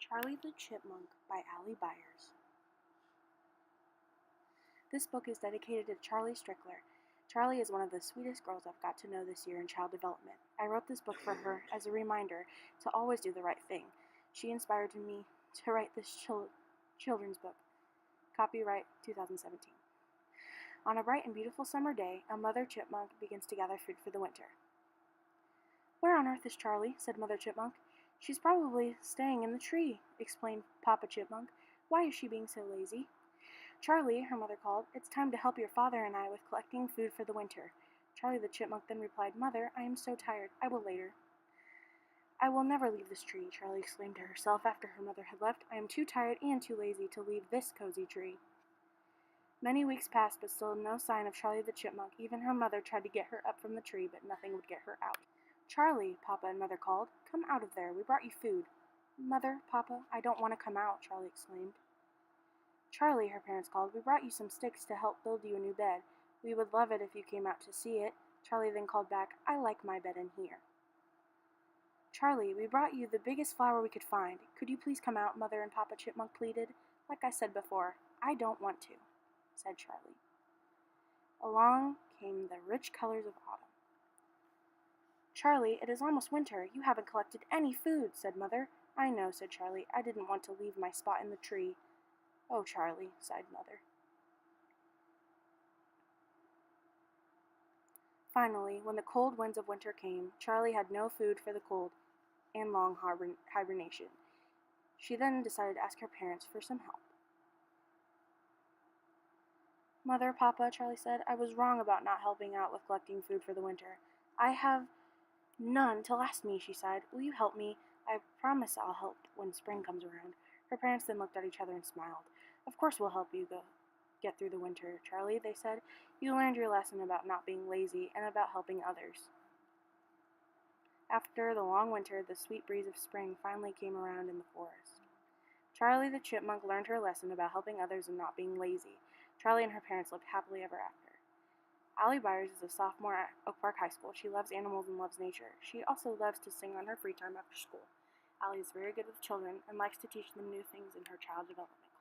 Charlie the Chipmunk by Byers. This book is dedicated to Charlie Strickler. Charlie is one of the sweetest girls I've got to know this year in child development. I wrote this book for her as a reminder to always do the right thing. She inspired me to write this children's book. Copyright 2017. On a bright and beautiful summer day, a mother chipmunk begins to gather food for the winter. "Where on earth is Charlie?" said Mother Chipmunk. "She's probably staying in the tree," explained Papa Chipmunk. "Why is she being so lazy?" "Charlie," her mother called, "it's time to help your father and I with collecting food for the winter." Charlie the Chipmunk then replied, "Mother, I am so tired. I will later." "I will never leave this tree," Charlie exclaimed to herself after her mother had left. "I am too tired and too lazy to leave this cozy tree." Many weeks passed, but still no sign of Charlie the Chipmunk. Even her mother tried to get her up from the tree, but nothing would get her out. "Charlie," Papa and Mother called, "come out of there. We brought you food." "Mother, Papa, I don't want to come out," Charlie exclaimed. "Charlie," her parents called, "we brought you some sticks to help build you a new bed. We would love it if you came out to see it." Charlie then called back, "I like my bed in here." "Charlie, we brought you the biggest flower we could find. Could you please come out?" Mother and Papa Chipmunk pleaded. "Like I said before, I don't want to," said Charlie. Along came the rich colors of autumn. "Charlie, it is almost winter. You haven't collected any food," said Mother. "I know," said Charlie. "I didn't want to leave my spot in the tree." "Oh, Charlie," sighed Mother. Finally, when the cold winds of winter came, Charlie had no food for the cold and long hibernation. She then decided to ask her parents for some help. "Mother, Papa," Charlie said, "I was wrong about not helping out with collecting food for the winter. I have none to last me," she sighed. "Will you help me? I promise I'll help when spring comes around." Her parents then looked at each other and smiled. "Of course we'll help you get through the winter, Charlie," they said. "You learned your lesson about not being lazy and about helping others." After the long winter, the sweet breeze of spring finally came around in the forest. Charlie the Chipmunk learned her lesson about helping others and not being lazy. Charlie and her parents lived happily ever after. Byers is a sophomore at Oak Park High School. She loves animals and loves nature. She also loves to sing on her free time after school. Allie is very good with children and likes to teach them new things in her child development class.